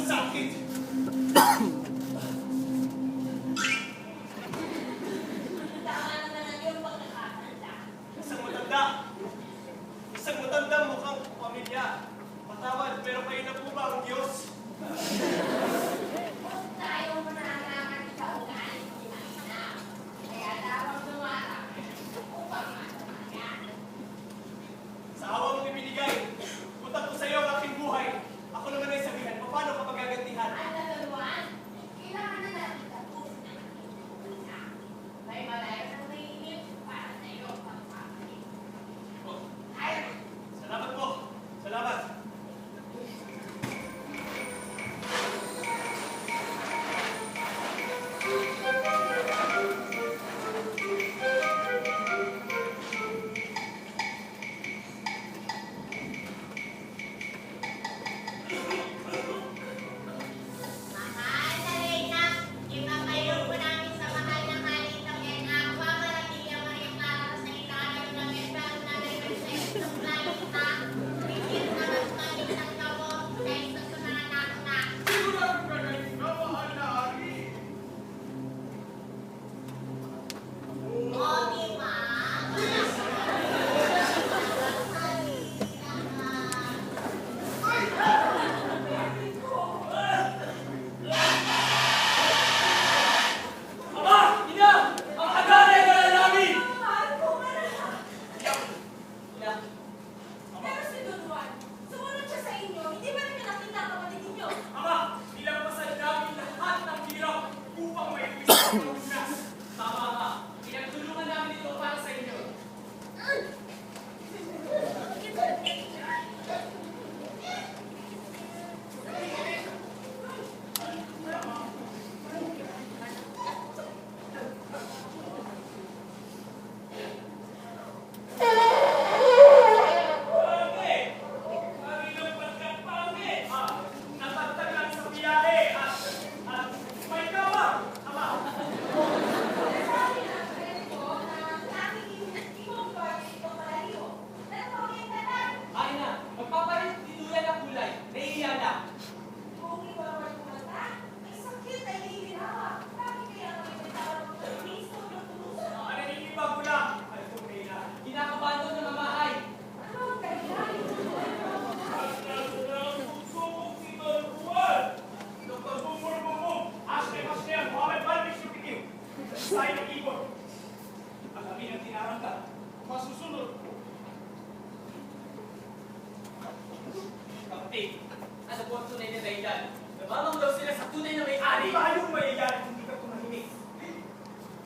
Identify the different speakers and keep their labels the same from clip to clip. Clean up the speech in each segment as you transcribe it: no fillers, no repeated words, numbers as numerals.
Speaker 1: sakit! Isang matanda mukhang pamilya. Patawad, pero kayo na po ba ang Diyos? Sa awa mong ibinigay, utang ko sa iyo ang aking buhay. Ako naman ay sabihan, paano ka magagantihan? Salamat po. Salamat. Sayang ang ibon. Ang kami ng tinarangka, masusunod. Kapatid, ano po ang tunay na dahilan? Namamang daw sila sa tunay na may-ari. Paano mayayari kung hindi ka tumahimik?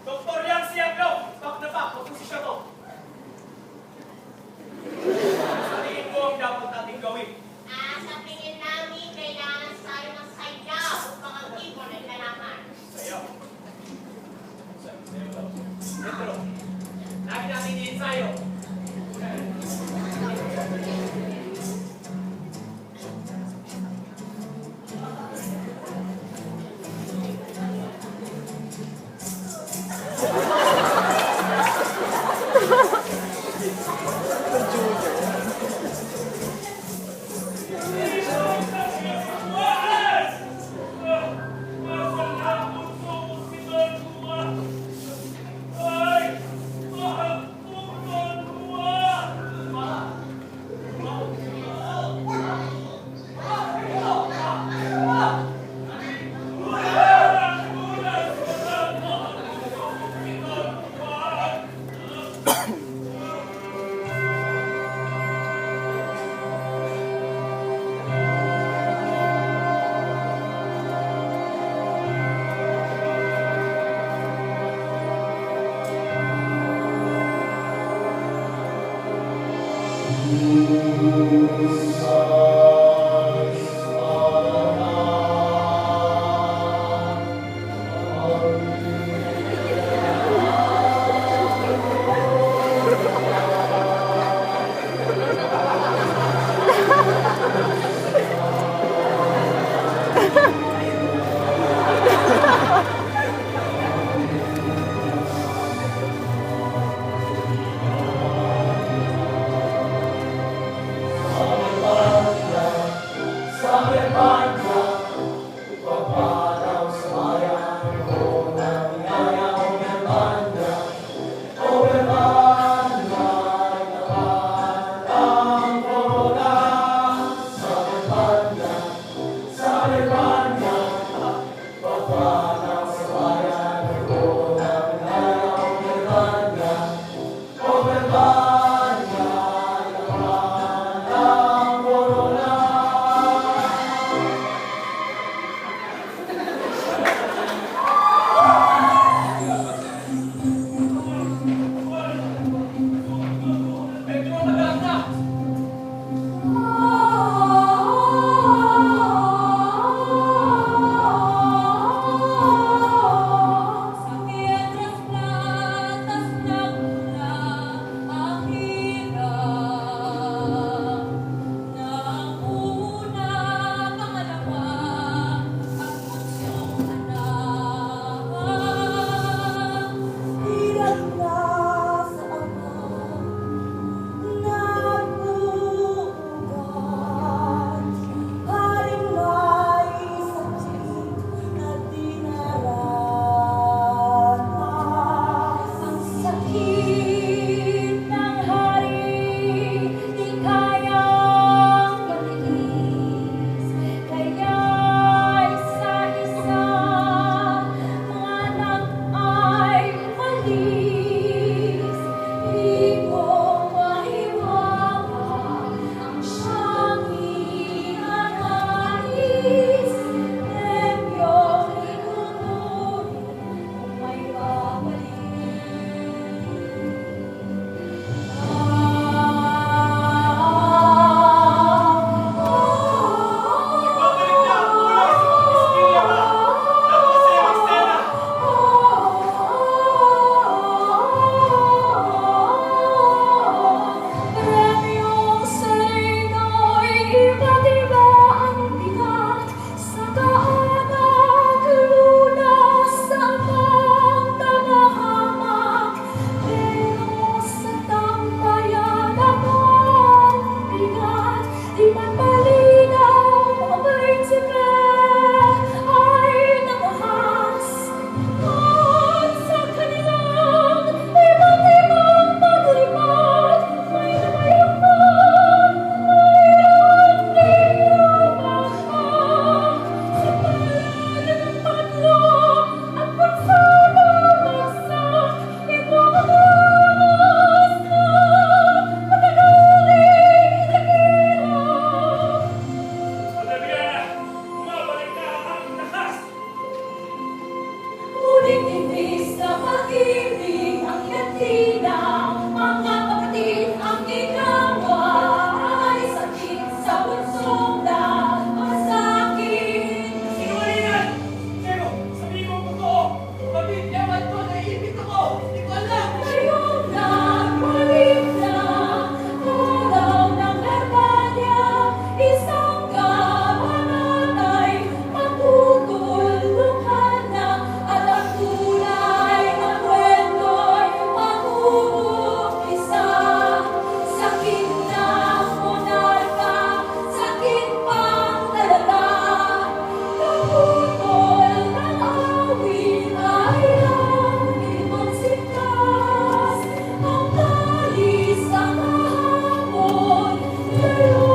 Speaker 1: Dr. Yang Siaglaw, pak na pak, pagposisyon ko. Sa tingin mo ang dapat natin gawin?
Speaker 2: Sa tingin namin, kailangan tayo ng sayaw upang ang ibon ay kalaman.
Speaker 1: Sayaw. Petro, lagi natin i-ensayo.
Speaker 3: Sampai
Speaker 1: Medyo matagal na. Nagbabalik na ang kulay sa mga Bistigya ba? Napakasayang eksena.
Speaker 3: Premyong sereno'y iba't iba ang bigat sa kaanag lunas sa mga tamahamak. Pero sa tambayan ang bigat, di man malinaw ang prinsipe ay nangahas. At sa kanilang iba't ibang paglipat, may namayaman, mayroon din lumang sa palad ng tatlo at pagsama-bagsak, ipangalamas na matagaling dakilang.
Speaker 1: Adriana, bumabalik na ang aking lakas.
Speaker 3: Muling ibig sa pag-ibig ang yatina, mga kapatid ang ikawa ay sakit sa punsong masakit.
Speaker 1: Sinungalingan! Pero, sabihin mo totoo, pamilyaman ko, naiibig ako. Hindi ko alam.
Speaker 3: Ngayong nagbalik na araw ng Verbania, isang kabanatay matutulungan na at ang tunay na kwento'y mag-uumpisa. Sakit ng monarka, sakit pang talata, naputol ng awit ay ang ibang sintas. Ang talis ang hamon ngayon.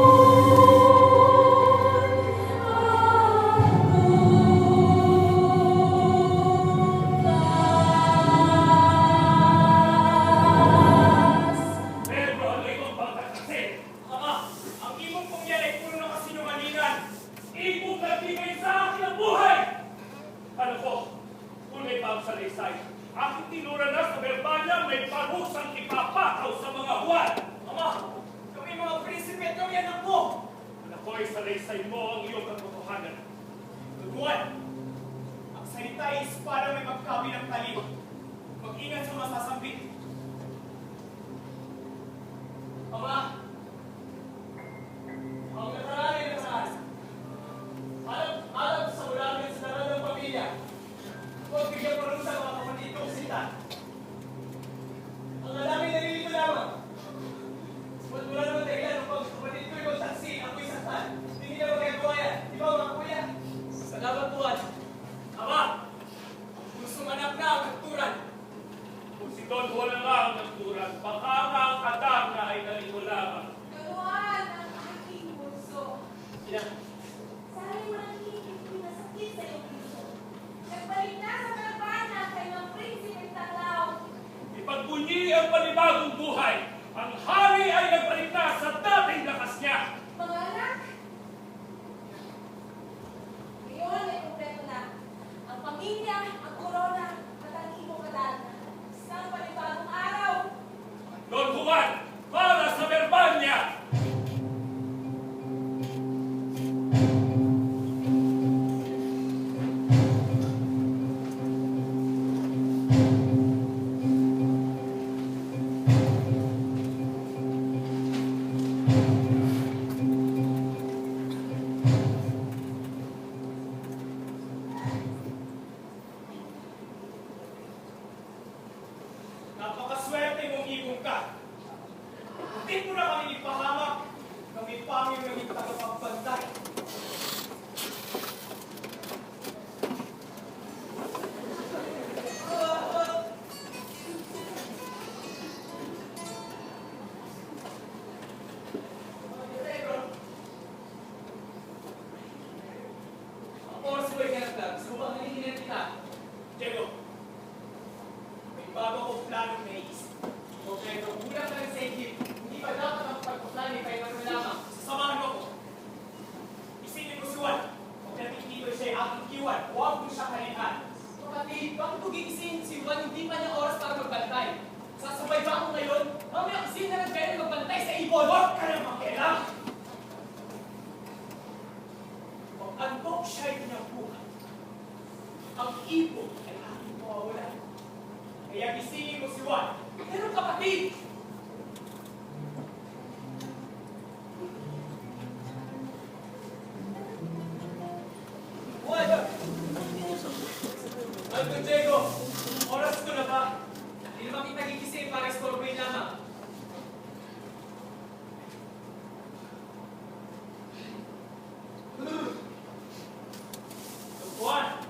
Speaker 1: Pero ano itong pagkakasin? Ama, ang ibong kong yan ay puro ng kasinungalingan. Ibong nagbigay sa akin ang buhay! Ano po? Kung may pagsalaysay, aking tinura na sa Verbania may parusang ipapataw sa mga huwan. Ama, kami mga prinsipe at kami anak mo. Anak ko ay salaysay mo ang iyong katotohanan. Tuguan, ang salita ay para may magkabi ng talim. Mag-ingat sa masasambit. Ama, ang nakaraan. Alam sa ulamin sa laran ng pamilya. Huwag bigyan pa rin sa mga kapatid kong sita. Ang alaming nalilito lamang. Wala naman dahilan upang kapatid ko'y magtaksi. Ako'y saktan. Hindi na magagawa yan. Di ba mga kuya? Salamat buwan. Ama, gusto manap na ang nagturan. Kung si Don Juan na nga ang nagturan, baka nga ang kadang na ay nalito lamang.
Speaker 3: Galuan ang aking puso.
Speaker 1: Yan.
Speaker 3: Sa'yo ang
Speaker 1: ng panibagong buhay. Ang hari ay nagbalik na sa dating lakas niya.
Speaker 3: Mga anak, ngayon ay kumpleto na ang pamilya, ang korona, at ang ibong kalan. Isang panibagong araw.
Speaker 1: Don Juan, para sa Verbania! Napakaswerte mong ibong ka. Hindi mo na kami ipahamak ng ipangil ng tagapagbantay.
Speaker 4: Ang oras ko ay ganap-ganap. Gusto mo bang nalihinan kita?
Speaker 1: Diego, may bago akong planong naisip.
Speaker 4: O Pedro, kulang ka ng safety. Hindi pa dapat ang pagpaplan ni Pedro na lamang.
Speaker 1: Sasamahan mo ako. Isipin mo si Juan. Kung natitito siya ay aking kiwan, huwag mo siya kalihan.
Speaker 4: Kapatid, bakit ko gigising si Juan hindi pa niya oras para magbantay? Sasabay ba ako ngayon? Mamaya kasi na lang pwede magbantay sa ibon.
Speaker 1: Huwag ka na makialam! Kung antok siya'y pinabuhan, ang ibon ay aking mawawalan. Kaya gisingin mo si Juan.
Speaker 4: Pero kapatid,
Speaker 1: Juan!
Speaker 4: Uncle Diego, oras ko na ba? Hindi naman kita gigising para istorbohin lamang.
Speaker 1: Juan!